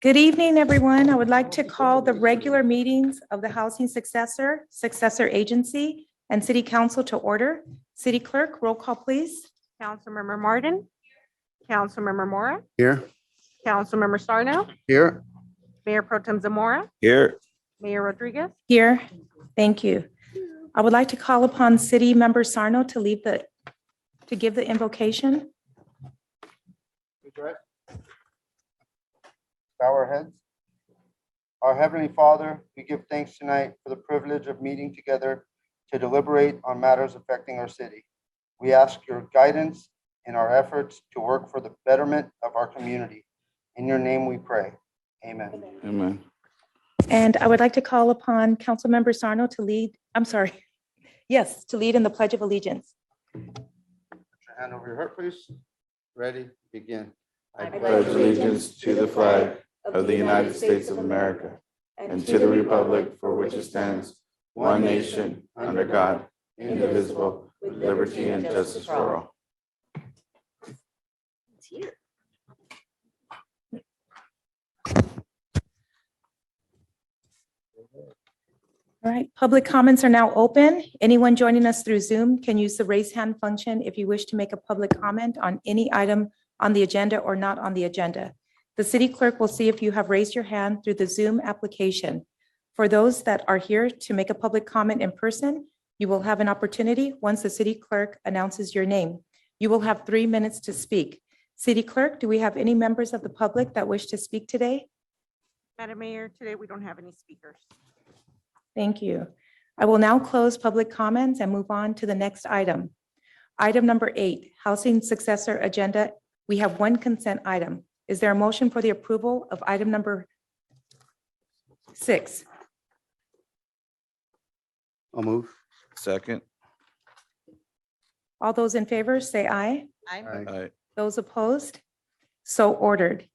Good evening, everyone. I would like to call the regular meetings of the Housing Successor Agency, and City Council to order. City Clerk, roll call, please. Councilmember Martin, Councilmember Mora, Here. Councilmember Sarno, Here. Mayor Pro Tem Zamora, Here. Mayor Rodriguez. Here, thank you. I would like to call upon City Member Sarno to give the invocation. Bow our heads. Our Heavenly Father, we give thanks tonight for the privilege of meeting together to deliberate on matters affecting our city. We ask your guidance in our efforts to work for the betterment of our community. In your name we pray. Amen. Amen. And I would like to call upon Councilmember Sarno to lead in the Pledge of Allegiance. Put your hand over your heart, please. Ready, begin. I pledge allegiance to the flag of the United States of America and to the republic for which it stands, one nation, under God, indivisible, with liberty and justice for all. All right, public comments are now open. Anyone joining us through Zoom can use the raise hand function if you wish to make a public comment on any item on the agenda or not on the agenda. The city clerk will see if you have raised your hand through the Zoom application. For those that are here to make a public comment in person, you will have an opportunity once the city clerk announces your name. You will have 3 minutes to speak. City clerk, do we have any members of the public that wish to speak today? Madam Mayor, today we don't have any speakers. Thank you. I will now close public comments and move on to the next item. Item number 8, Housing Successor Agenda. We have one consent item. Is there a motion for the approval of item number 6? I'll move. Second. All those in favor, say aye. Aye. Those opposed? So ordered.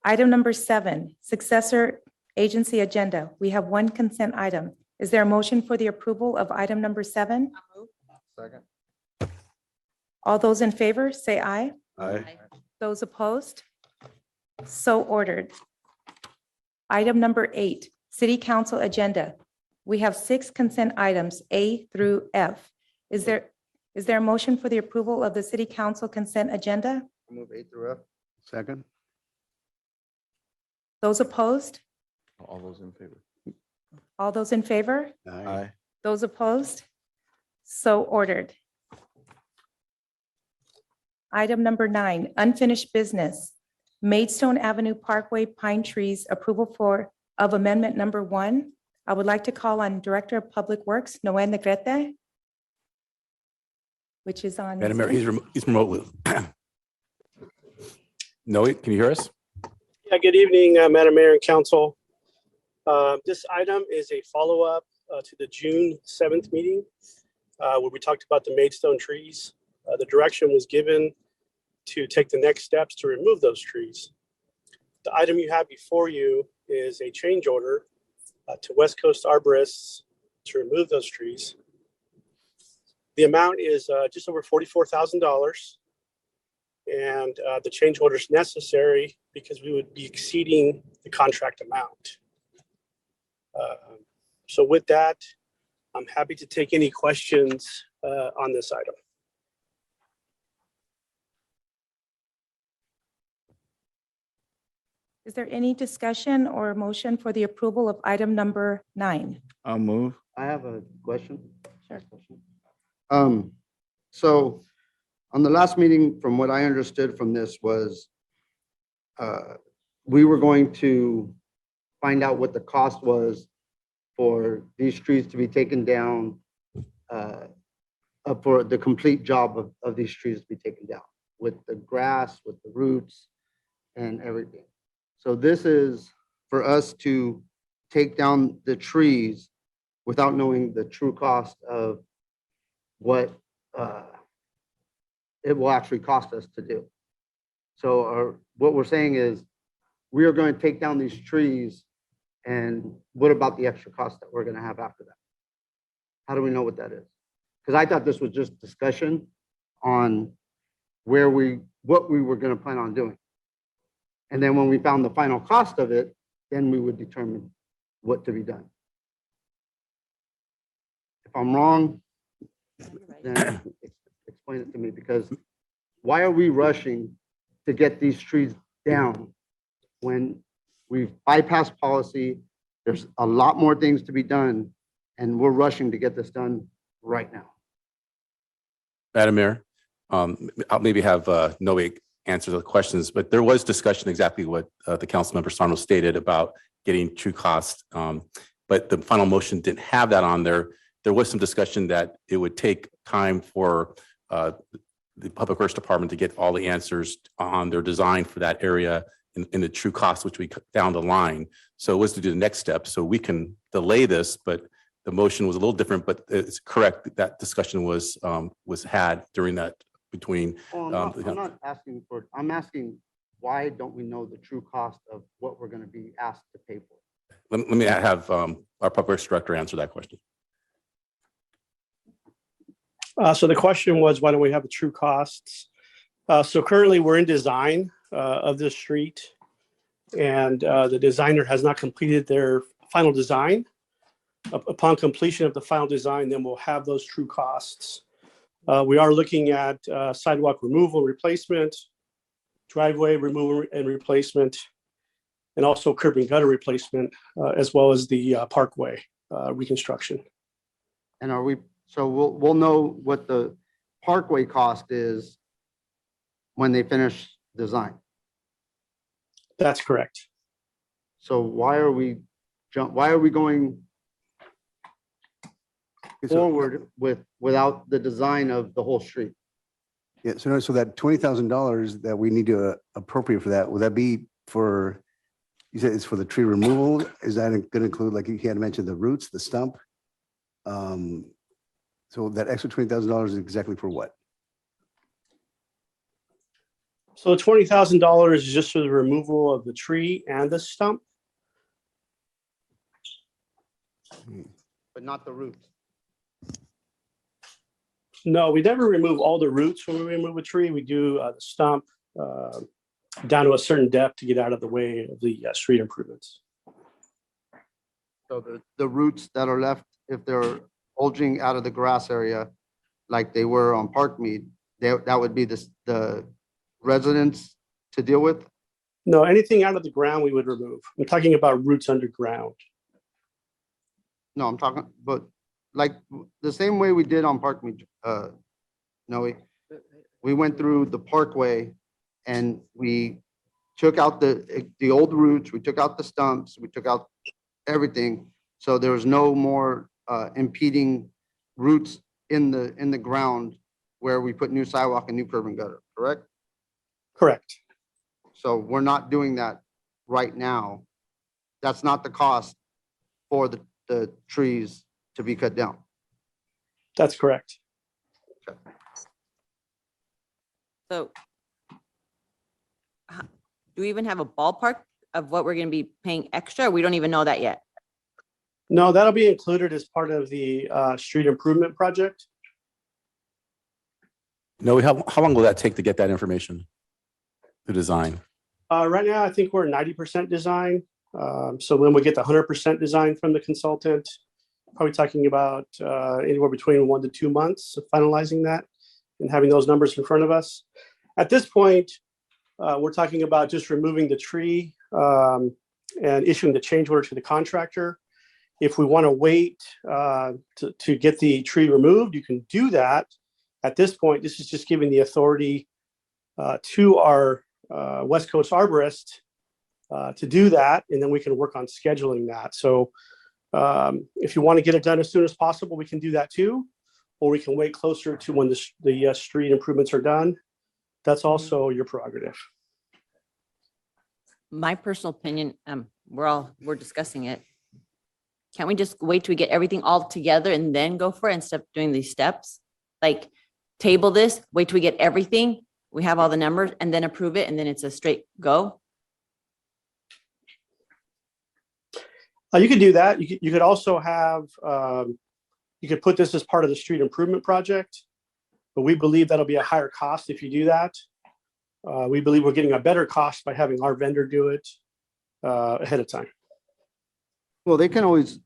Item number 7, Successor Agency Agenda. We have one consent item. Is there a motion for the approval of item number 7? Second. All those in favor, say aye. Aye. Those opposed? So ordered. Item number 8, City Council Agenda. We have 6 consent items, A through F. Is there a motion for the approval of the City Council consent agenda? I'll move A through F. Second. Those opposed? All those in favor? All those in favor? Aye. Those opposed? So ordered. Item number 9, Unfinished Business. Maidstone Avenue Parkway Pine Trees Approval of Amendment Number 1. I would like to call on Director of Public Works, Noé Negrete, which is on. Madam Mayor, he's remotely. Noe, can you hear us? Yeah, good evening, Madam Mayor and Council. This item is a follow-up to the June 7th meeting where we talked about the Maidstone trees. The direction was given to take the next steps to remove those trees. The item you have before you is a change order to West Coast Arborists to remove those trees. The amount is just over $44,000. And the change order is necessary because we would be exceeding the contract amount. So with that, I'm happy to take any questions on this item. Is there any discussion or motion for the approval of item number 9? I'll move. I have a question. Sure. So on the last meeting, from what I understood from this was we were going to find out what the cost was for these trees to be taken down, for the complete job of these trees to be taken down with the grass, with the roots and everything. So this is for us to take down the trees without knowing the true cost of what it will actually cost us to do. So what we're saying is we are going to take down these trees, and what about the extra cost that we're going to have after that? How do we know what that is? Because I thought this was just discussion on what we were going to plan on doing. And then when we found the final cost of it, then we would determine what to be done. If I'm wrong, then explain it to me, because why are we rushing to get these trees down when we've bypassed policy? There's a lot more things to be done, and we're rushing to get this done right now. Madam Mayor, I'll maybe have Noe answer the questions, but there was discussion exactly what the Councilmember Sarno stated about getting true cost. But the final motion didn't have that on there. There was some discussion that it would take time for the Public Works Department to get all the answers on their design for that area in the true cost, which we down the line. So it was to do the next step. So we can delay this, but the motion was a little different, but it's correct that discussion was had during that between. Well, I'm not asking for, I'm asking, why don't we know the true cost of what we're going to be asked to pay for? Let me have our Public Works Director answer that question. So the question was, why don't we have the true costs? So currently we're in design of this street, and the designer has not completed their final design. Upon completion of the final design, then we'll have those true costs. We are looking at sidewalk removal, replacement, driveway removal and replacement, and also curb and gutter replacement, as well as the parkway reconstruction. And are we, so we'll know what the parkway cost is when they finish design. That's correct. So why are we going forward without the design of the whole street? Yeah, so that $20,000 that we need to appropriate for that, would that be for, you said it's for the tree removal? Is that going to include, like you had mentioned, the roots, the stump? So that extra $20,000 is exactly for what? So the $20,000 is just for the removal of the tree and the stump. But not the roots. No, we never remove all the roots when we remove a tree. We do the stump down to a certain depth to get out of the way of the street improvements. So the roots that are left, if they're bulging out of the grass area, like they were on Parkmead, that would be the residents to deal with? No, anything out of the ground we would remove. I'm talking about roots underground. No, I'm talking, but like the same way we did on Parkmead, Noe. We went through the parkway and we took out the old roots, we took out the stumps, we took out everything. So there was no more impeding roots in the ground where we put new sidewalk and new curb and gutter, correct? Correct. So we're not doing that right now. That's not the cost for the trees to be cut down. That's correct. So do we even have a ballpark of what we're going to be paying extra? We don't even know that yet. No, that'll be included as part of the street improvement project. Noe, how long will that take to get that information? The design? Right now, I think we're 90% design. So when we get the 100% design from the consultant, probably talking about anywhere between 1 to 2 months of finalizing that and having those numbers in front of us. At this point, we're talking about just removing the tree and issuing the change order to the contractor. If we want to wait to get the tree removed, you can do that. At this point, this is just giving the authority to our West Coast arborist to do that, and then we can work on scheduling that. So if you want to get it done as soon as possible, we can do that too, or we can wait closer to when the street improvements are done. That's also your prerogative. My personal opinion, we're discussing it. Can't we just wait till we get everything all together and then go for it instead of doing these steps? Like table this, wait till we get everything, we have all the numbers, and then approve it, and then it's a straight go? You could do that. You could also have, you could put this as part of the street improvement project, but we believe that'll be a higher cost if you do that. We believe we're getting a better cost by having our vendor do it ahead of time. Well, they can always,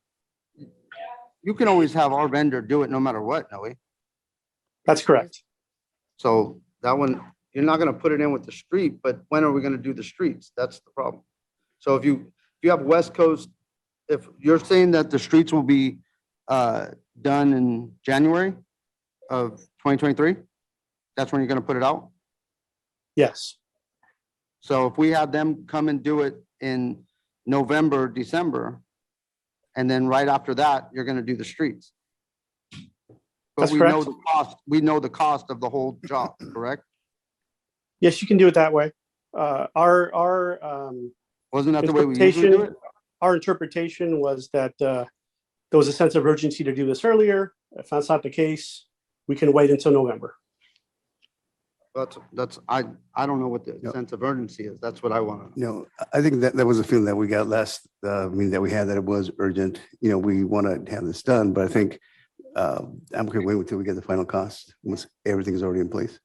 you can always have our vendor do it no matter what, no way. That's correct. So that one, you're not gonna put it in with the street, but when are we gonna do the streets? That's the problem. So if you have West Coast, if you're saying that the streets will be done in January of 2023, that's when you're gonna put it out? Yes. So if we have them come and do it in November, December, and then right after that, you're gonna do the streets. But That's we know correct. the cost, we know the cost of the whole job, correct? Yes, you can do it that way. Our Wasn't that the way we usually do it? our interpretation was that there was a sense of urgency to do this earlier. If that's not the case, we can wait until November. I don't know what the No. sense of urgency is. That's what I want to know. No, I think that was a feeling that we got last, meeting that we had, that it was urgent. We want to have this done, but I think I'm going to wait until we get the final cost, once everything's already in place.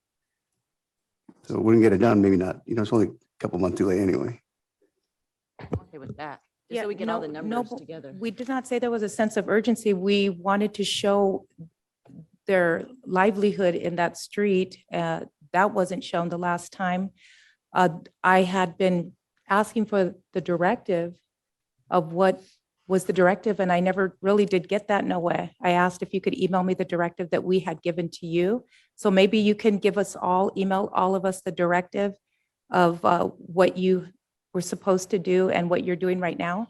So we can get it done, maybe not, it's only a couple months too late anyway. Okay with that. Just Yeah, so we get all the no, numbers but together. We did not say there was a sense of urgency. We wanted to show their livelihood in that street. That wasn't shown the last time. I had been asking for the directive of what was the directive, and I never really did get that, no way. I asked if you could email me the directive that we had given to you. So maybe you can give us all, email all of us the directive of what you were supposed to do and what you're doing right now.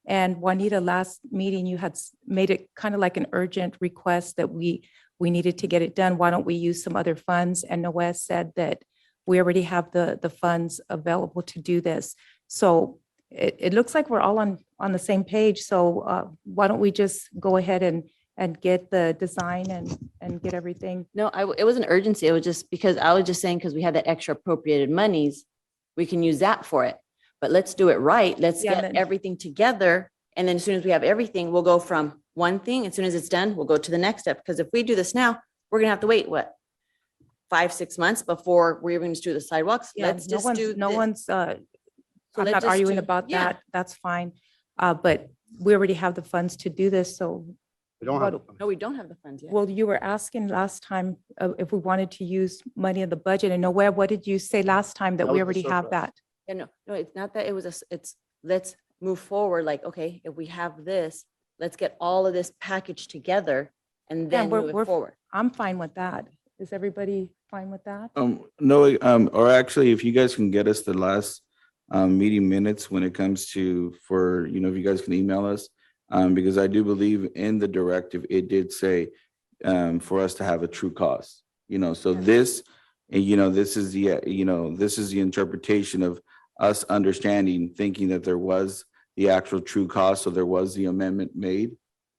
And Juanita, last meeting, you had made it kind of like an urgent request that we needed to get it done. Why don't we use some other funds? And Noah said that we already have the funds available to do this. So it looks like we're all on the same page. So why don't we just go ahead and get the design and get everything? No, it was an urgency. It was just because I was just saying, because we had that extra appropriated monies, we can use that for it. But let's do it right. Let's Yeah, get then- everything together. And then as soon as we have everything, we'll go from one thing. As soon as it's done, we'll go to the next step. Because if we do this now, we're gonna have to wait, what? 5-6 months before we're going to do the sidewalks? Yeah, Let's just do. no this. one's, So I'm let's not just arguing do- about yeah. that. That's fine. But we already have the funds to do this. So, We don't have. What- No, we don't have the funds yet. well, you were asking last time if we wanted to use money in the budget. And nowhere, what did you say last time that That we was the already have surplus. that? Yeah, no, it's not that. It was it's let's move forward. Like, okay, if we have this, let's get all of this packaged together and Yeah, then we're- move it we're- forward. I'm fine with that. Is everybody fine with that? No, or actually, if you guys can get us the last meeting minutes when it comes to, if you guys can email us, because I do believe in the directive, it did say for us to have a true cost, so this, this is the interpretation of us understanding, thinking that there was the actual true cost, so there was the amendment made.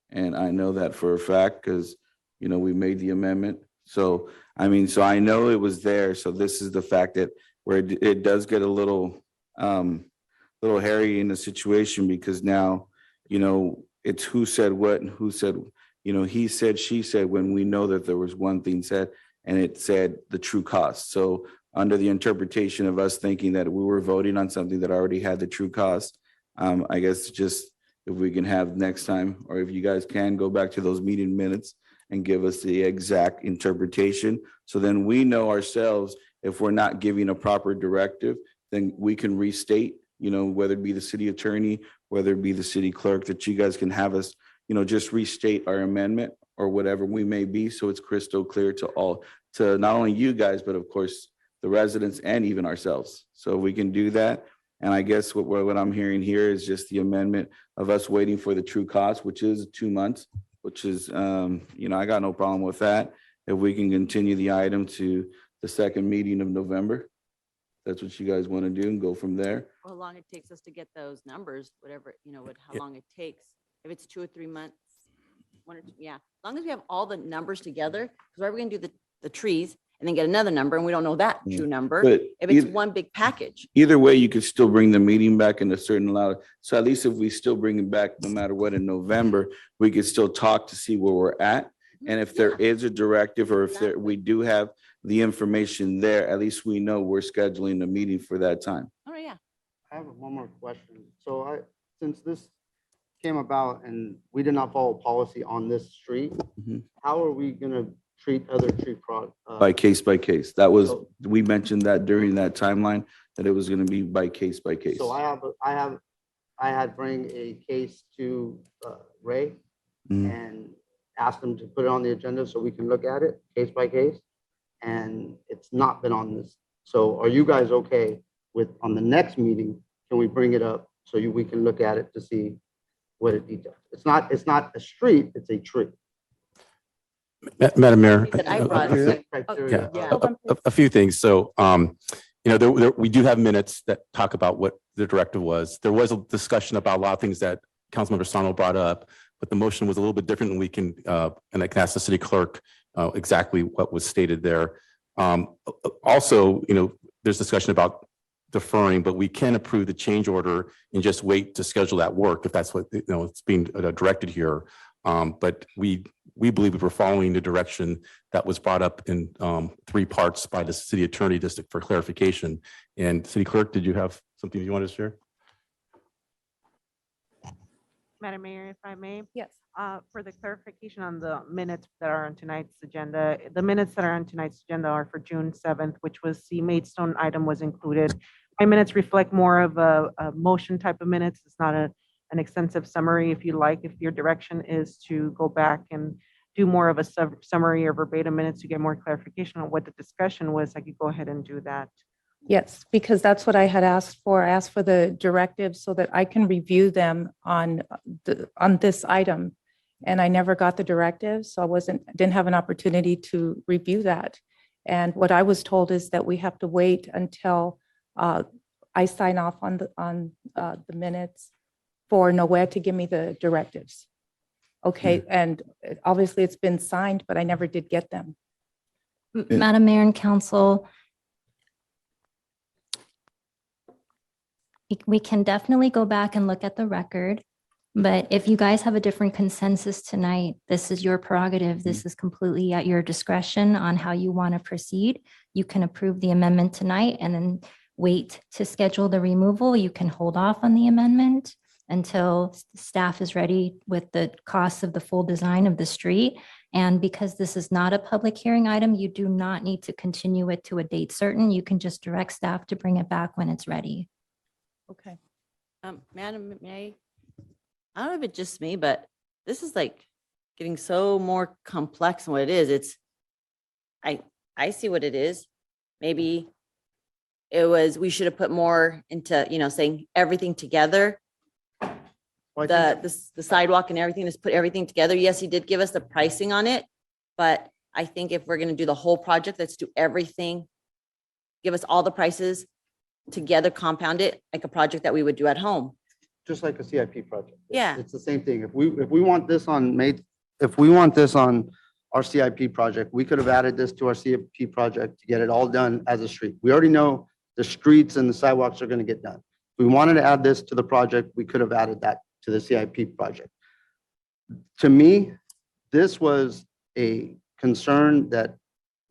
And I know that for a fact, because, we made the amendment. So, so I know it was there. So this is the fact that where it does get a little hairy in the situation, because now, it's who said what and who said, he said, she said, when we know that there was one thing said and it said the true cost. So under the interpretation of us thinking that we were voting on something that already had the true cost, I guess just if we can have next time, or if you guys can go back to those meeting minutes and give us the exact interpretation. So then we know ourselves, if we're not giving a proper directive, then we can restate, whether it be the city attorney, whether it be the city clerk, that you guys can have us, just restate our amendment or whatever we may be. So it's crystal clear to not only you guys, but of course, the residents and even ourselves. So we can do that. And I guess what I'm hearing here is just the amendment of us waiting for the true cost, which is 2 months, which is, I got no problem with that. If we can continue the item to the second meeting of November, that's what you guys want to do and go from there. How long it takes us to get those numbers, whatever, how Yeah. long it takes. If it's 2 or 3 months, 1 or 2, yeah. As long as we have all the numbers together, because we're going to do the trees and then get another number and we don't know that Yeah. true number. But If it's either- one big package. Either way, you could still bring the meeting back in a certain amount. So at least if we still bring it back, no matter what, in November, we could still talk to see where we're at. And if there is a directive, or if we do have the information there, at least we know we're scheduling a meeting for that time. Oh, yeah. I have one more question. So since this came about and we did not follow policy on this street, Mhm. how are we gonna treat other street By case by case. That was, So- we mentioned that during that timeline, that it was gonna be by case by case. So I had bring a case to Ray Mhm. and asked him to put it on the agenda so we can look at it case by case. And it's not been on this. So are you guys okay with, on the next meeting, can we bring it up so we can look at it to see what it details? It's not a street, it's a tree. Madam Mayor. He said I brought That's it. the criteria. Yeah. A few things. So, we do have minutes that talk about what the directive was. There was a discussion about a lot of things that Councilmember Sarno brought up, but the motion was a little bit different and we can, and I can ask the city clerk exactly what was stated there. Also, there's discussion about deferring, but we can approve the change order and just wait to schedule that work if that's what, it's being directed here. But we believe we were following the direction that was brought up in 3 parts by the city attorney district for clarification. And city clerk, did you have something you wanted to share? Madam Mayor, if I may, Yes. for the clarification on the minutes that are on tonight's agenda, the minutes that are on tonight's agenda are for June 7th, which was the Maidstone item was included. My minutes reflect more of a motion type of minutes. It's not an extensive summary. If you like, if your direction is to go back and do more of a summary or verbatim minutes to get more clarification on what the discussion was, I could go ahead and do that. Yes, because that's what I had asked for. I asked for the directives so that I can review them on this item. And I never got the directives, so didn't have an opportunity to review that. And what I was told is that we have to wait until I sign off on the minutes for Noe to give me the directives. Okay, and obviously it's been signed, but I never did get them. Madam Mayor and Council, we can definitely go back and look at the record, but if you guys have a different consensus tonight, this is your prerogative. This is completely at your discretion on how you want to proceed. You can approve the amendment tonight and then wait to schedule the removal. You can hold off on the amendment until staff is ready with the costs of the full design of the street. And because this is not a public hearing item, you do not need to continue it to a date certain. You can just direct staff to bring it back when it's ready. Okay. Madam May, I don't know if it's just me, but this is like getting so more complex than what it is. I see what it is. Maybe we should have put more into, saying everything together. Well, I think- The sidewalk and everything, just put everything together. Yes, he did give us the pricing on it, but I think if we're gonna do the whole project, let's do everything. Give us all the prices together, compound it like a project that we would do at home. Just like a CIP project. Yeah. It's the same thing. If we want this if we want this on our CIP project, we could have added this to our CIP project to get it all done as a street. We already know the streets and the sidewalks are going to get done. If we wanted to add this to the project, we could have added that to the CIP project. To me, this was a concern that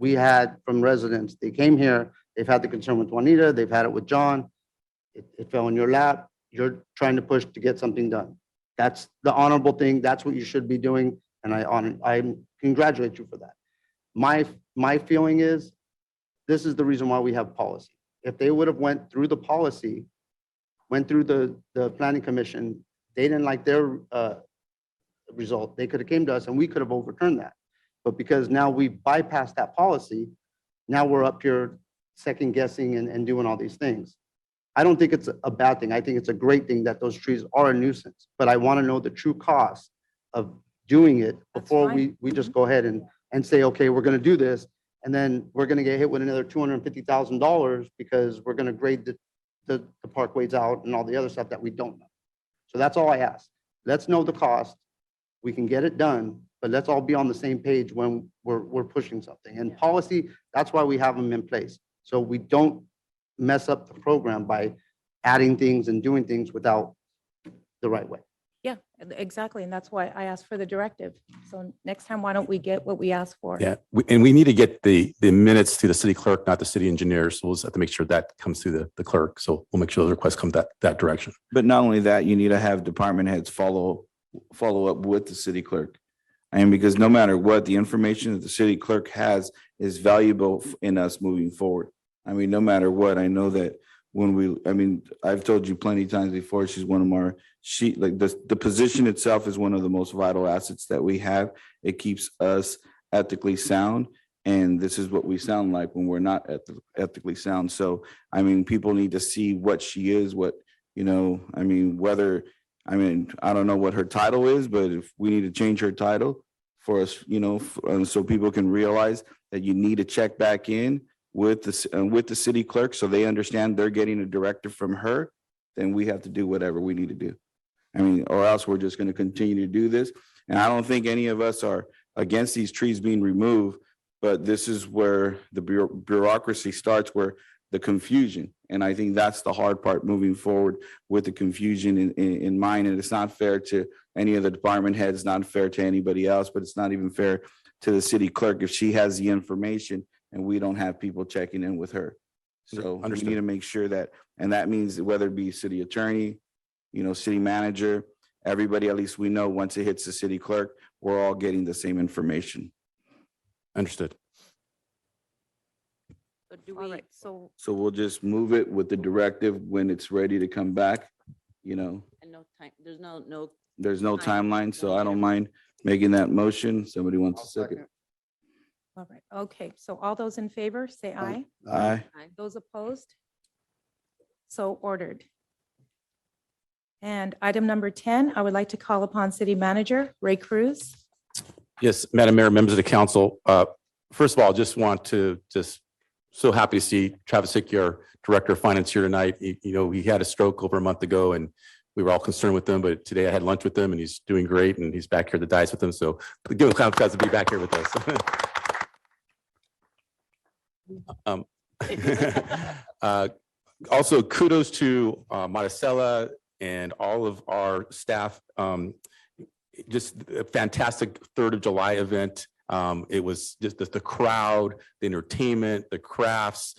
we had from residents. They came here, they've had the concern with Juanita, they've had it with John. It fell in your lap. You're trying to push to get something done. That's the honorable thing. That's what you should be doing. And I congratulate you for that. My feeling is, this is the reason why we have policy. If they would have went through the policy, went through the planning commission, they didn't like their result, they could have came to us and we could have overturned that. But because now we bypassed that policy, now we're up here second guessing and doing all these things. I don't think it's a bad thing. I think it's a great thing that those trees are a nuisance, but I want to know the true cost of doing it That's before fine. we just go ahead and say, okay, we're going to do this. And then we're going to get hit with another $250,000 because we're going to grade the parkways out and all the other stuff that we don't know. So that's all I ask. Let's know the cost. We can get it done, but let's all be on the same page when we're pushing something. And policy, that's why we have them in place. So we don't mess up the program by adding things and doing things without the right way. Yeah, exactly. And that's why I asked for the directive. So next time, why don't we get what we asked for? Yeah, and we need to get the minutes to the city clerk, not the city engineer. So we'll just have to make sure that comes through the clerk. So we'll make sure the requests come that direction. But not only that, you need to have department heads follow up with the city clerk. And because no matter what, the information that the city clerk has is valuable in us moving forward. I mean, no matter what, I know that I've told you plenty of times before, she's one of our, the position itself is one of the most vital assets that we have. It keeps us ethically sound. And this is what we sound like when we're not ethically sound. So, I mean, people need to see what she is, I don't know what her title is, but if we need to change her title for us, so people can realize that you need to check back in with the city clerk so they understand they're getting a directive from her, then we have to do whatever we need to do. Or else we're just going to continue to do this. And I don't think any of us are against these trees being removed, but this is where the bureaucracy starts, where the confusion. And I think that's the hard part moving forward, with the confusion in mind. And it's not fair to any of the department heads, not fair to anybody else, but it's not even fair to the city clerk if she has the information and we don't have people checking in with her. So we Understood. need to make sure that, and that means whether it be city attorney, city manager, everybody, at least we know once it hits the city clerk, we're all getting the same information. Understood. So do All we, right, so So we'll just move it with the directive when it's ready to come back. and no time, there's no, There's no Time. timeline, so I don't mind making that motion. Somebody wants I'll to second. all right, okay. So all those in favor, say aye. Aye. Those opposed? So ordered. And item number 10, I would like to call upon City Manager Ray Cruz. Yes, Madam Mayor, members of the council. First of all, just want to so happy to see Travis Hickey, our Director of Finance, here tonight. He had a stroke over a month ago and we were all concerned with him, but today I had lunch with him and he's doing great and he's back here at the dais with him. So give him a clap to be back here with us. Also, kudos to Maricela and all of our staff. Just a fantastic 3rd of July event. It was just the crowd, the entertainment, the crafts,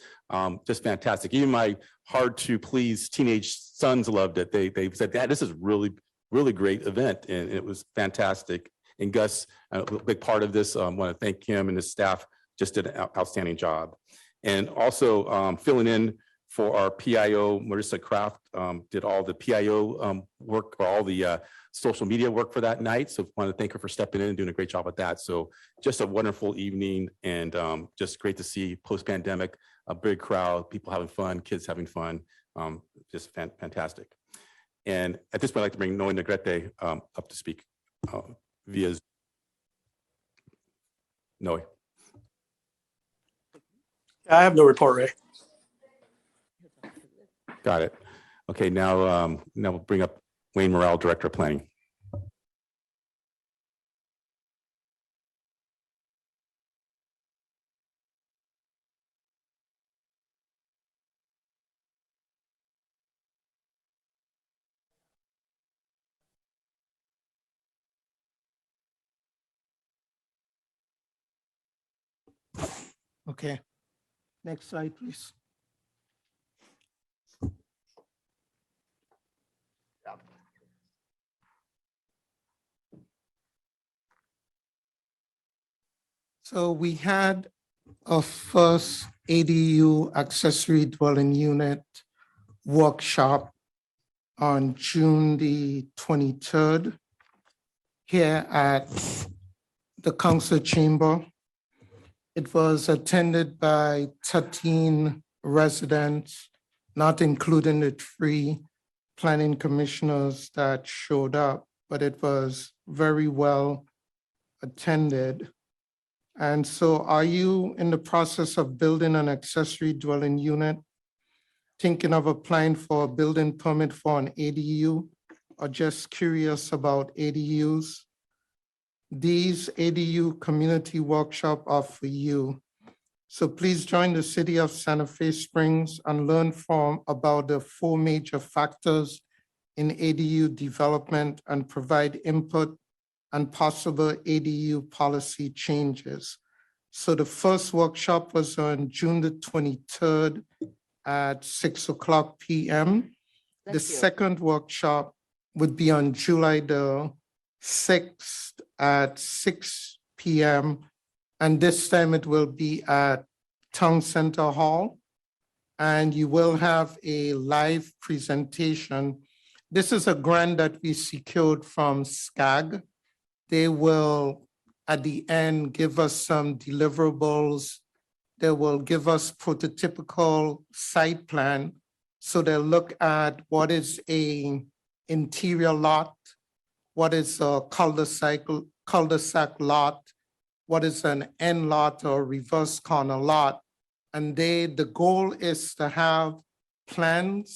just fantastic. Even my hard to please teenage sons loved it. They said, Dad, this is really, really great event. And it was fantastic. And Gus, a big part of this, I want to thank him and his staff, just did an outstanding job. And also filling in for our PIO, Marissa Kraft, did all the PIO work, or all the social media work for that night. So I want to thank her for stepping in and doing a great job with that. So just a wonderful evening and just great to see post-pandemic, a big crowd, people having fun, kids having fun, just fantastic. And at this point, I'd like to bring Noe Negrete up to speak via Noe. I have no report, Ray. Got it. Okay, now we'll bring up Wayne Morrell, Director of Planning. Okay. Next slide, please. So we had a first ADU accessory dwelling unit workshop on June the 23rd here at the council chamber. It was attended by 13 residents, not including the 3 planning commissioners that showed up, but it was very well attended. And so are you in the process of building an accessory dwelling unit, thinking of applying for a building permit for an ADU, or just curious about ADUs? These ADU community workshop are for you. So please join the City of Santa Fe Springs and learn about the 4 major factors in ADU development and provide input on possible ADU policy changes. So the first workshop was on June the 23rd at 6:00 PM. The Bless you. second workshop would be on July the 6th at 6 PM. And this time it will be at Town Center Hall. And you will have a live presentation. This is a grant that we secured from SCAG. They will, at the end, give us some deliverables. They will give us prototypical site plan. So they'll look at what is a interior lot, what is a cul-de-sac lot, what is an end lot or reverse corner lot. And the goal is to have plans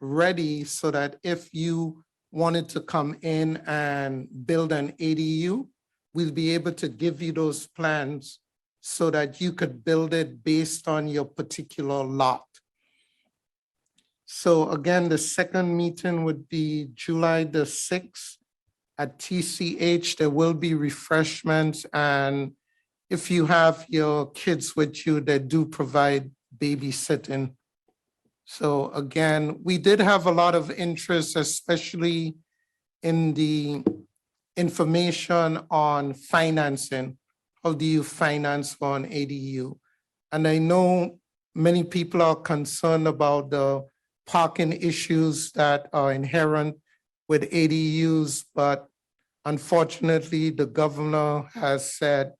ready so that if you wanted to come in and build an ADU, we'll be able to give you those plans so that you could build it based on your particular lot. So again, the second meeting would be July the 6th at TCH. There will be refreshments, and if you have your kids with you, they do provide babysitting. So again, we did have a lot of interest, especially in the information on financing. How do you finance for an ADU? And I know many people are concerned about the parking issues that are inherent with ADUs, but unfortunately, the governor has said,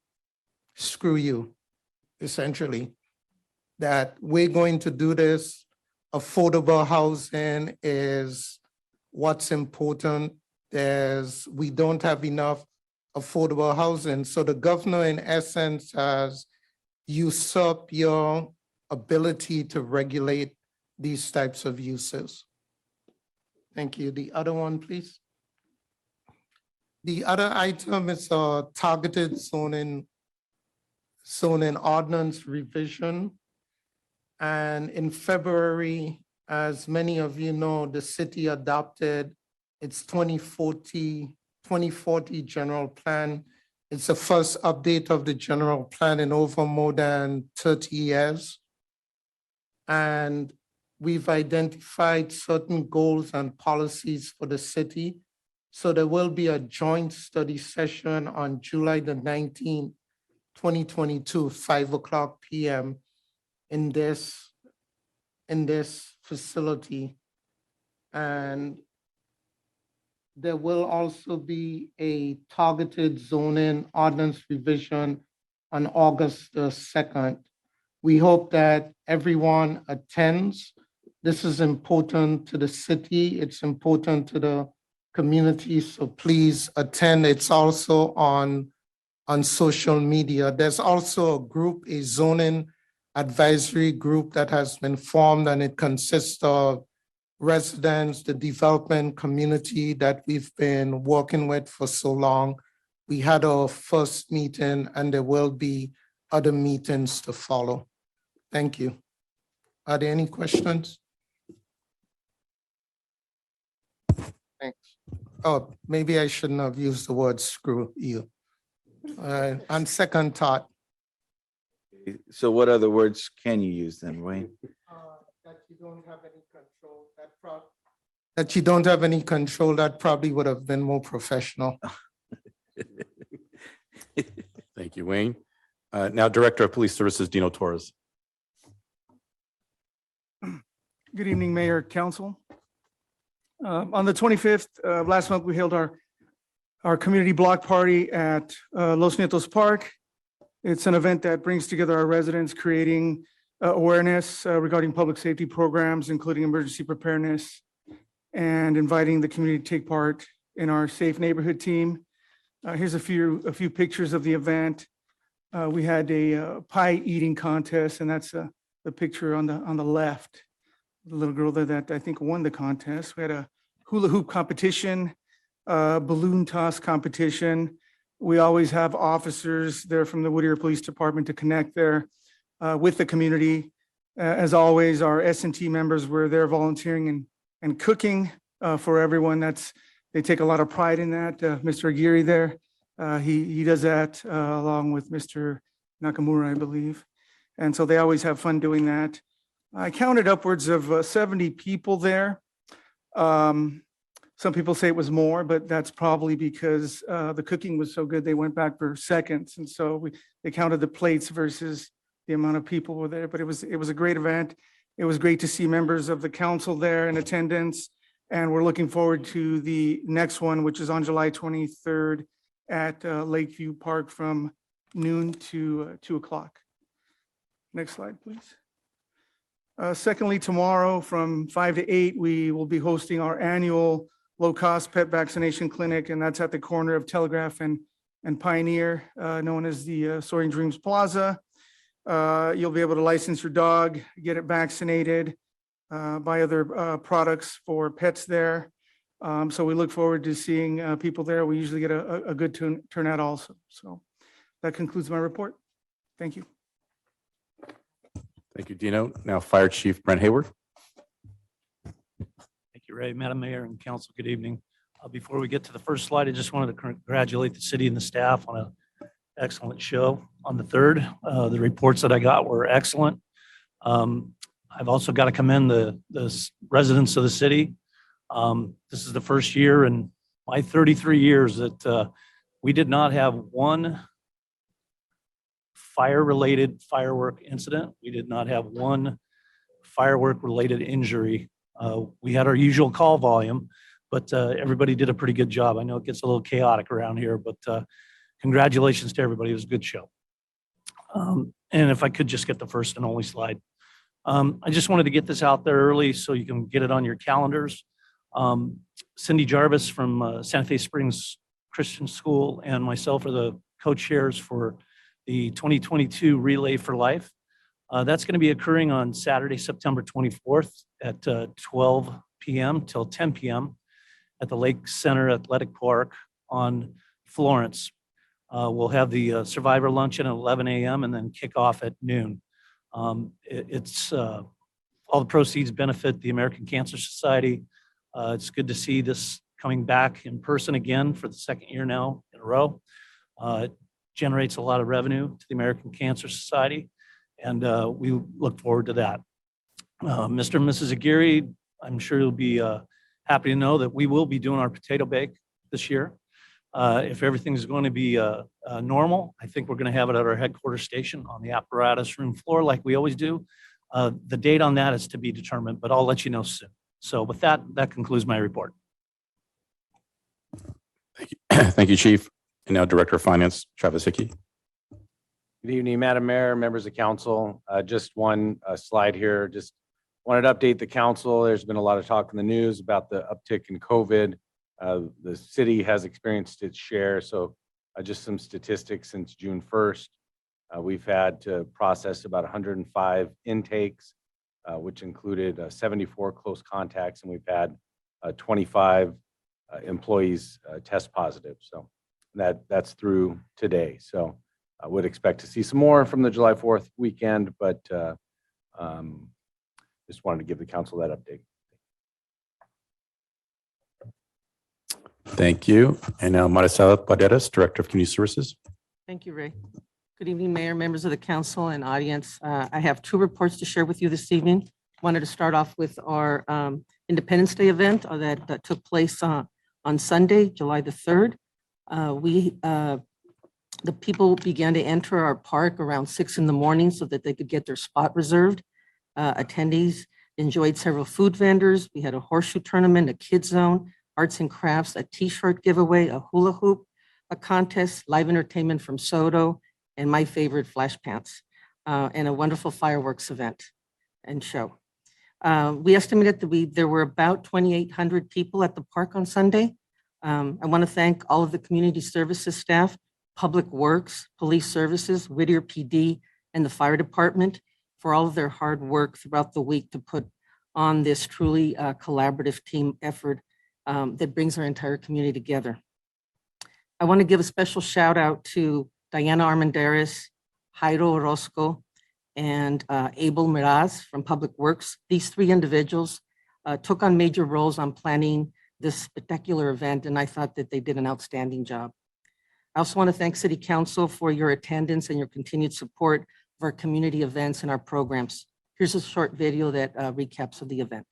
screw you, essentially, that we're going to do this. Affordable housing is what's important. We don't have enough affordable housing. So the governor, in essence, has usurped your ability to regulate these types of uses. Thank you. The other one, please. The other item is a targeted zoning ordinance revision. And in February, as many of you know, the city adopted its 2040 general plan. It's the first update of the general plan in over more than 30 years. And we've identified certain goals and policies for the city. So there will be a joint study session on July the 19th, 2022, 5:00 PM in this facility. And there will also be a targeted zoning ordinance revision on August the 2nd. We hope that everyone attends. This is important to the city. It's important to the community, so please attend. It's also on social media. There's also a group, a zoning advisory group that has been formed, and it consists of residents, the development community that we've been working with for so long. We had our first meeting, and there will be other meetings to follow. Thank you. Are there any questions? Thanks. Oh, maybe I shouldn't have used the word screw you. On second thought. So what other words can you use then, Wayne? That you don't have any control, that you don't have any control, that probably would have been more professional. Thank you, Wayne. Now Director of Police Services, Dino Torres. Good evening, Mayor, Council. On the 25th of last month, we held our community block party at Los Nietos Park. It's an event that brings together our residents, creating awareness regarding public safety programs, including emergency preparedness, and inviting the community to take part in our Safe Neighborhood team. Here's a few pictures of the event. We had a pie eating contest, and that's the picture on the left. The little girl there that I think won the contest. We had a hula hoop competition, balloon toss competition. We always have officers there from the Whittier Police Department to connect there with the community. As always, our S&T members were there volunteering and cooking for everyone. They take a lot of pride in that. Mr. Aguirre there, he does that along with Mr. Nakamura, I believe. And so they always have fun doing that. I counted upwards of 70 people there. Some people say it was more, but that's probably because the cooking was so good, they went back for seconds. And so they counted the plates versus the amount of people were there, but it was a great event. It was great to see members of the council there in attendance. And we're looking forward to the next one, which is on July 23rd at Lakeview Park from noon to 2 o'clock. Next slide, please. Secondly, tomorrow from 5 to 8, we will be hosting our annual low-cost pet vaccination clinic, and that's at the corner of Telegraph and Pioneer, known as the Soaring Dreams Plaza. You'll be able to license your dog, get it vaccinated, buy other products for pets there. So we look forward to seeing people there. We usually get a good turnout also. So that concludes my report. Thank you. Thank you, Dino. Now Fire Chief Brent Hayward. Thank you, Ray. Madam Mayor and Council, good evening. Before we get to the first slide, I just wanted to congratulate the city and the staff on an excellent show on the 3rd. The reports that I got were excellent. I've also got to commend the residents of the city. This is the first year in my 33 years that we did not have one fire-related firework incident. We did not have one firework-related injury. We had our usual call volume, but everybody did a pretty good job. I know it gets a little chaotic around here, but congratulations to everybody. It was a good show. And if I could just get the first and only slide. I just wanted to get this out there early so you can get it on your calendars. Cindy Jarvis from Santa Fe Springs Christian School and myself are the co-chairs for the 2022 Relay for Life. That's going to be occurring on Saturday, September 24th at 12 p.m. till 10 p.m. at the Lake Center Athletic Park on Florence. We'll have the survivor luncheon at 11 a.m. and then kick off at noon. All the proceeds benefit the American Cancer Society. It's good to see this coming back in person again for the 2nd year now in a row. It generates a lot of revenue to the American Cancer Society, and we look forward to that. Mr. and Mrs. Aguirre, I'm sure you'll be happy to know that we will be doing our potato bake this year. If everything's going to be normal, I think we're going to have it at our headquarters station on the apparatus room floor like we always do. The date on that is to be determined, but I'll let you know soon. So with that, that concludes my report. Thank you. Thank you, Chief. And now Director of Finance, Travis Hickey. Good evening, Madam Mayor, members of council. Just one slide here. Just wanted to update the council. There's been a lot of talk in the news about the uptick in COVID. The city has experienced its share. So just some statistics since June 1st. We've had to process about 105 intakes, which included 74 close contacts, and we've had 25 employees test positive. So that's through today. So I would expect to see some more from the July 4th weekend, but just wanted to give the council that update. Thank you. And now Maricela Paredes, Director of Community Services. Thank you, Ray. Good evening, Mayor, members of the council and audience. I have 2 reports to share with you this evening. Wanted to start off with our Independence Day event that took place on Sunday, July the 3rd. The people began to enter our park around 6 in the morning so that they could get their spot reserved. Attendees enjoyed several food vendors. We had a horseshoe tournament, a kids zone, arts and crafts, a t-shirt giveaway, a hula hoop, a contest, live entertainment from Soto, and my favorite, Flash Pants, and a wonderful fireworks event and show. We estimated that there were about 2,800 people at the park on Sunday. I want to thank all of the community services staff, Public Works, Police Services, Whittier PD, and the Fire Department for all of their hard work throughout the week to put on this truly collaborative team effort that brings our entire community together. I want to give a special shout out to Diana Armendariz, Jairo Orozco, and Abel Miraz from Public Works. These 3 individuals took on major roles on planning this spectacular event, and I thought that they did an outstanding job. I also want to thank City Council for your attendance and your continued support of our community events and our programs. Here's a short video that recaps of the event.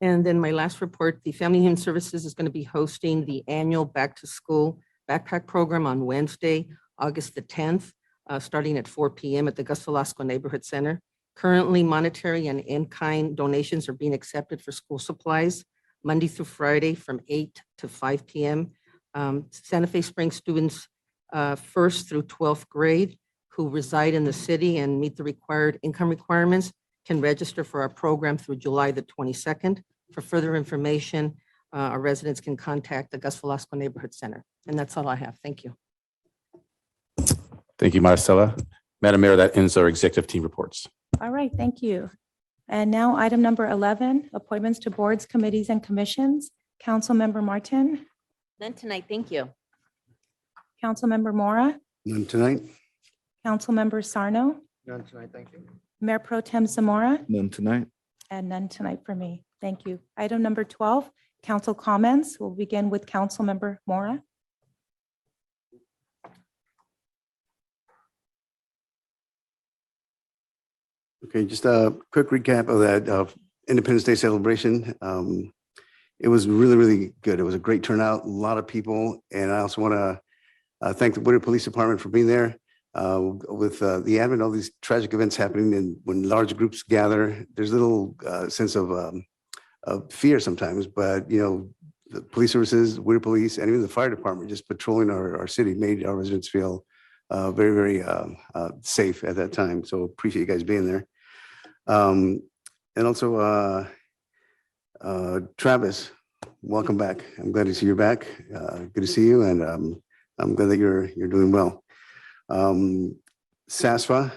And then my last report, the Family Human Services is going to be hosting the annual Back to School Backpack Program on Wednesday, August the 10th, starting at 4 p.m. at the Gus Velasco Neighborhood Center. Currently, monetary and in-kind donations are being accepted for school supplies Monday through Friday from 8 to 5 p.m. Santa Fe Springs students 1st through 12th grade who reside in the city and meet the required income requirements can register for our program through July the 22nd. For further information, our residents can contact the Gus Velasco Neighborhood Center. And that's all I have. Thank you. Thank you, Marcela. Madam Mayor, that ends our executive team reports. All right, thank you. And now item number 11, appointments to boards, committees, and commissions. Councilmember Martin, Then tonight, thank you. Councilmember Mora, None tonight? Councilmember Sarno, None tonight, thank you. Mayor Pro Tem Zamora, None tonight. and none tonight for me. Thank you. Item number 12, council comments. We'll begin with Councilmember Mora. Okay, just a quick recap of that Independence Day celebration. It was really, really good. It was a great turnout, a lot of people. And I also want to thank the Woodard Police Department for being there. With the advent of all these tragic events happening and when large groups gather, there's a little sense of fear sometimes, but the police services, Woodard Police, and even the fire department just patrolling our city made our residents feel very, very safe at that time. So appreciate you guys being there. And also, Travis, welcome back. I'm glad to see you back. Good to see you, and I'm glad that you're doing well. SASFA,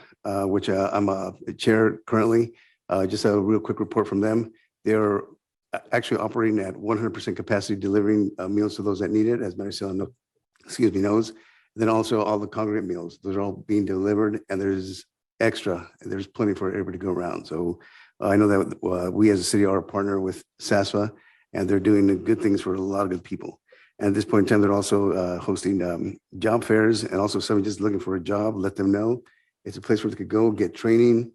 which I'm a chair currently, just a real quick report from them. They're actually operating at 100% capacity, delivering meals to those that need it, as Maricela knows. And then also all the congregate meals, those are all being delivered, and there's plenty for everybody to go around. So I know that we as a city are a partner with SASFA, and they're doing good things for a lot of good people. And at this point in time, they're also hosting job fairs, and also somebody just looking for a job, let them know. It's a place where they could go get training.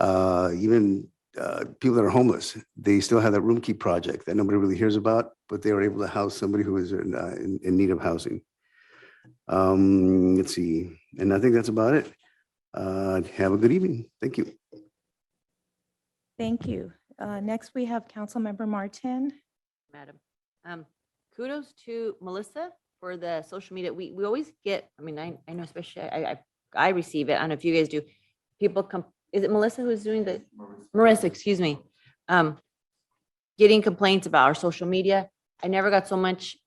Even people that are homeless, they still have that room keep project that nobody really hears about, but they were able to house somebody who is in need of housing. Let's see, and I think that's about it. Have a good evening. Thank you. Thank you. Next, we have Councilmember Martin. Madam. Kudos to Melissa for the social media, we always get, I mean, I know especially, I receive it. I don't know if you guys do. People come, is it Melissa who's doing the, Marissa, excuse me. Getting complaints about our social media. I never got so much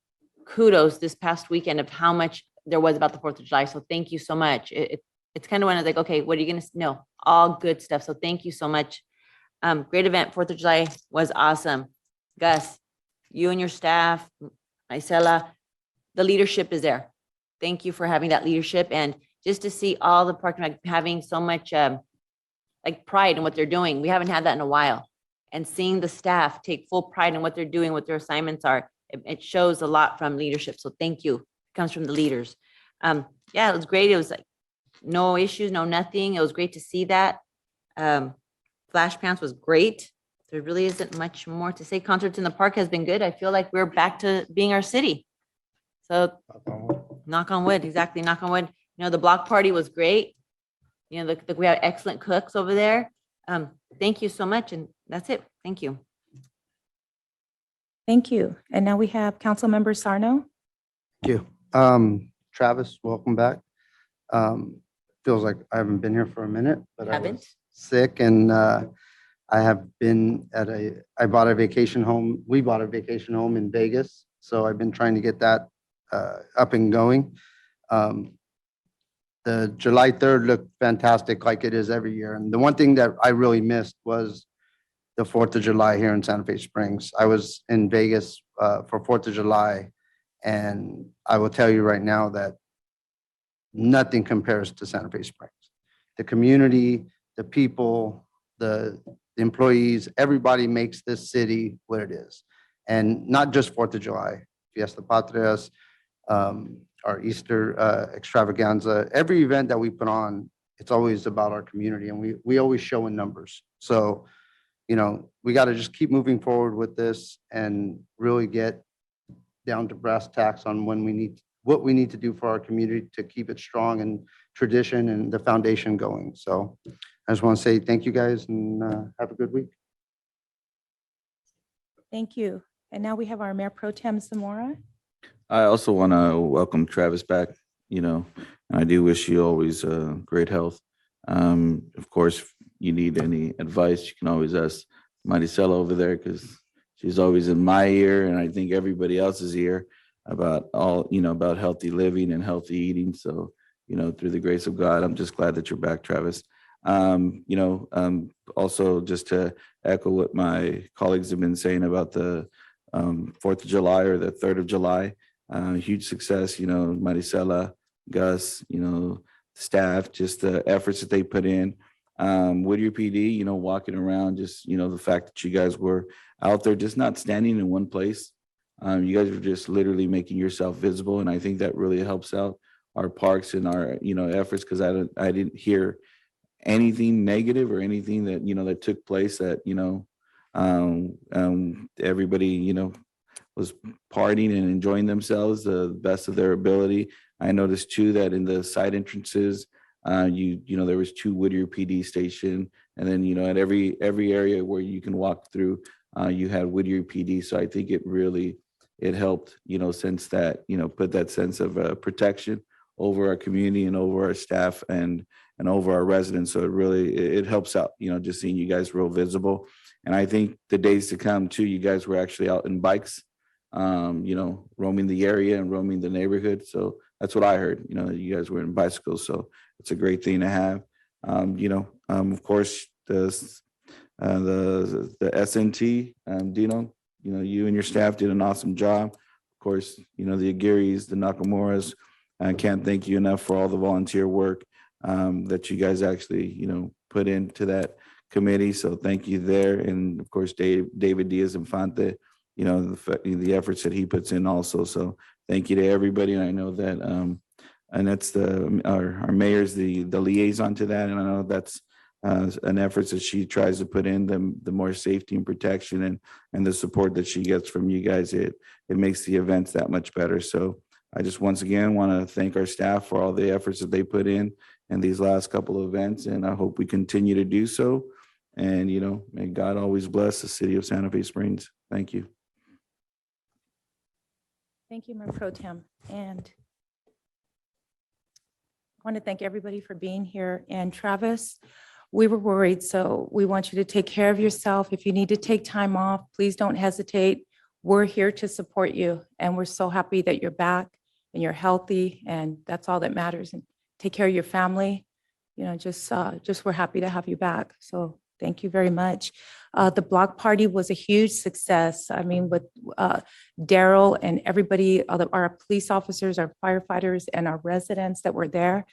kudos this past weekend of how much there was about the 4th of July. So thank you so much. It's kind of when I was like, okay, what are you going to, no, all good stuff. So thank you so much. Great event. 4th of July was awesome. Gus, you and your staff, Isela, the leadership is there. Thank you for having that leadership, and just to see all the parking lot having so much like pride in what they're doing. We haven't had that in a while. And seeing the staff take full pride in what they're doing, what their assignments are, it shows a lot from leadership. So thank you. It comes from the leaders. Yeah, it was great. It was like no issues, no nothing. It was great to see that. Flash Pants was great. There really isn't much more to say. Concerts in the park has been good. I feel like we're back to being our city. So knock on wood, exactly, knock on wood. You know, the block party was great. You know, we have excellent cooks over there. Thank you so much. And that's it. Thank you. Thank you. And now we have Councilmember Sarno. Thank you. Travis, welcome back. Feels like I haven't been here for a minute, but I Haven't? was sick and I have been I bought a vacation home. We bought a vacation home in Vegas. So I've been trying to get that up and going. The July 3rd looked fantastic like it is every year. And the one thing that I really missed was the 4th of July here in Santa Fe Springs. I was in Vegas for 4th of July, and I will tell you right now that nothing compares to Santa Fe Springs. The community, the people, the employees, everybody makes this city what it is. And not just 4th of July, Fiesta Patrias, our Easter extravaganza, every event that we put on, it's always about our community, and we always show in numbers. So, you know, we got to just keep moving forward with this and really get down to brass tacks on what we need to do for our community to keep it strong and tradition and the foundation going. So I just want to say thank you guys and have a good week. Thank you. And now we have our Mayor Pro Tem Zamora. I also want to welcome Travis back, you know, and I do wish you always great health. Of course, if you need any advice, you can always ask Maricela over there because she's always in my ear, and I think everybody else's ear about about healthy living and healthy eating. So, you know, through the grace of God, I'm just glad that you're back, Travis. Also just to echo what my colleagues have been saying about the 4th of July or the 3rd of July, huge success, you know, Maricela, Gus, you know, staff, just the efforts that they put in. Whittier PD, you know, walking around, just, you know, the fact that you guys were out there, just not standing in one place. You guys are just literally making yourself visible. And I think that really helps out our parks and our, you know, efforts, because I didn't hear anything negative or anything that, you know, that took place that, you know, everybody, you know, was partying and enjoying themselves the best of their ability. I noticed too that in the side entrances, you know, there was 2 Whittier PD station, and then, you know, at every area where you can walk through, you had Whittier PD. So I think it helped, you know, sense that, you know, put that sense of protection over our community and over our staff and over our residents. So it helps out, you know, just seeing you guys real visible. And I think the days to come too, you guys were actually out in bikes, you know, roaming the area and roaming the neighborhood. So that's what I heard, you know, you guys were in bicycles. So it's a great thing to have. Of course, the SNT, Dino, you know, you and your staff did an awesome job. Of course, you know, the Aguirres, the Nakamuras, I can't thank you enough for all the volunteer work that you guys actually, you know, put into that committee. So thank you there. And of course, David Diaz-Infante, you know, the efforts that he puts in also. So thank you to everybody. And I know that, and that's our mayor's the liaison to that. And I know that's an effort that she tries to put in, the more safety and protection and the support that she gets from you guys. It makes the events that much better. So I just once again want to thank our staff for all the efforts that they put in these last couple of events. And I hope we continue to do so. And, you know, may God always bless the city of Santa Fe Springs. Thank you. Thank you, Mayor Pro Tem. And I want to thank everybody for being here. And Travis, we were worried, so we want you to take care of yourself. If you need to take time off, please don't hesitate. We're here to support you, and we're so happy that you're back and you're healthy, and that's all that matters. And take care of your family. You know, just we're happy to have you back. So thank you very much. The block party was a huge success. I mean, with Daryl and everybody, our police officers, our firefighters, and our residents that were there.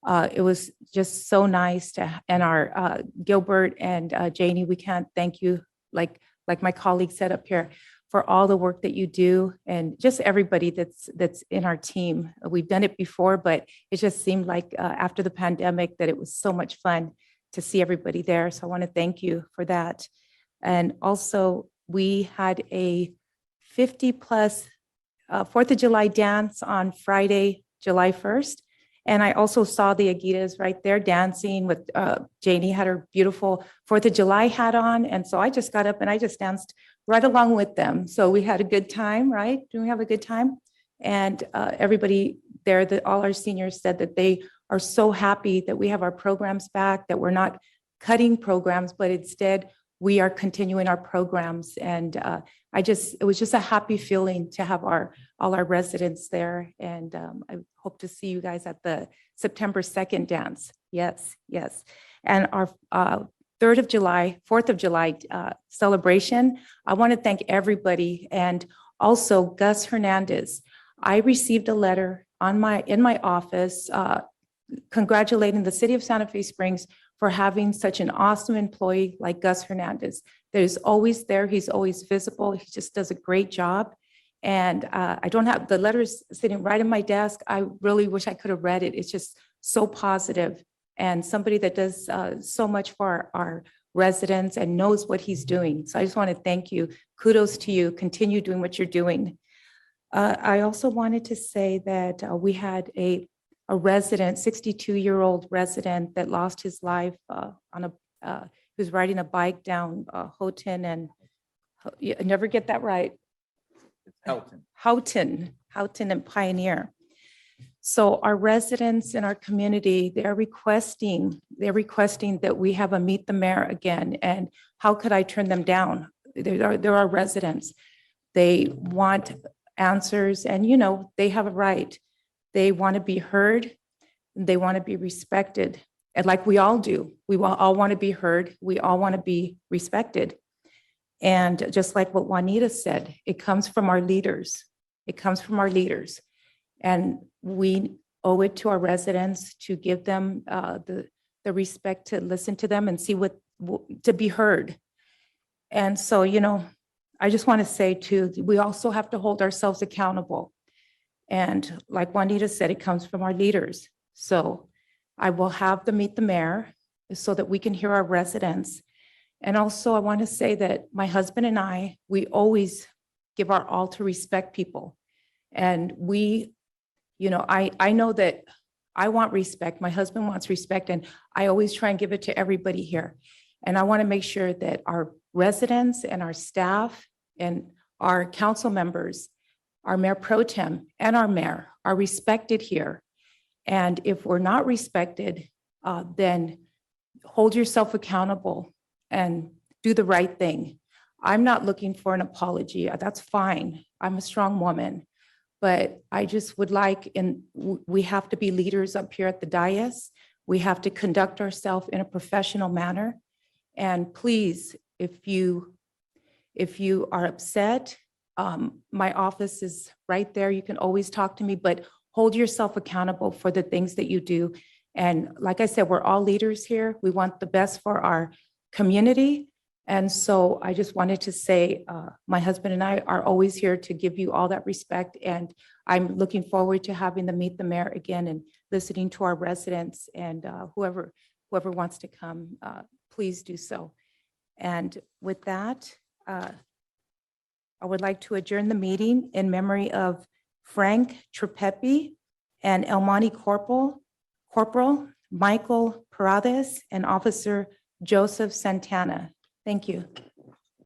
It was just so nice to, and our Gilbert and Janie, we can't thank you, like my colleague said up here, for all the work that you do, and just everybody that's in our team. We've done it before, but it just seemed like after the pandemic that it was so much fun to see everybody there. So I want to thank you for that. And also, we had a 50+ 4th of July dance on Friday, July 1st. And I also saw the Aguitas right there dancing with Janie had her beautiful 4th of July hat on. And so I just got up and I just danced right along with them. So we had a good time, right? Didn't we have a good time? And everybody there, all our seniors said that they are so happy that we have our programs back, that we're not cutting programs, but instead we are continuing our programs. And it was just a happy feeling to have all our residents there. And I hope to see you guys at the September 2nd dance. Yes, yes. And our 4th of July celebration, I want to thank everybody. And also Gus Hernandez. I received a letter in my office congratulating the city of Santa Fe Springs for having such an awesome employee like Gus Hernandez. That is always there. He's always visible. He just does a great job. And I don't have the letters sitting right in my desk. I really wish I could have read it. It's just so positive, and somebody that does so much for our residents and knows what he's doing. So I just want to thank you. Kudos to you. Continue doing what you're doing. I also wanted to say that we had a resident, 62-year-old resident that lost his life he was riding a bike down Houghton and I never get that right. Houghton and Pioneer. So our residents in our community, they're requesting that we have a Meet the Mayor again. And how could I turn them down? They're our residents. They want answers, and they have a right. They want to be heard. They want to be respected. And like we all do, we all want to be heard. We all want to be respected. And just like what Juanita said, it comes from our leaders. It comes from our leaders. And we owe it to our residents to give them the respect to listen to them and see to be heard. And so, I just want to say too, we also have to hold ourselves accountable. And like Juanita said, it comes from our leaders. So I will have them Meet the Mayor so that we can hear our residents. And also I want to say that my husband and I, we always give our all to respect people. And I know that I want respect. My husband wants respect, and I always try and give it to everybody here. And I want to make sure that our residents and our staff and our council members, our Mayor Pro Tem and our mayor are respected here. And if we're not respected, then hold yourself accountable and do the right thing. I'm not looking for an apology. That's fine. I'm a strong woman. But I just would like, we have to be leaders up here at the dais. We have to conduct ourselves in a professional manner. And please, if you are upset, my office is right there. You can always talk to me, but hold yourself accountable for the things that you do. And like I said, we're all leaders here. We want the best for our community. And so I just wanted to say, my husband and I are always here to give you all that respect. And I'm looking forward to having them Meet the Mayor again and listening to our residents, and whoever wants to come, please do so. And with that, I would like to adjourn the meeting in memory of Frank Trepepi and El Monte Corporal Michael Parades and Officer Joseph Santana. Thank you.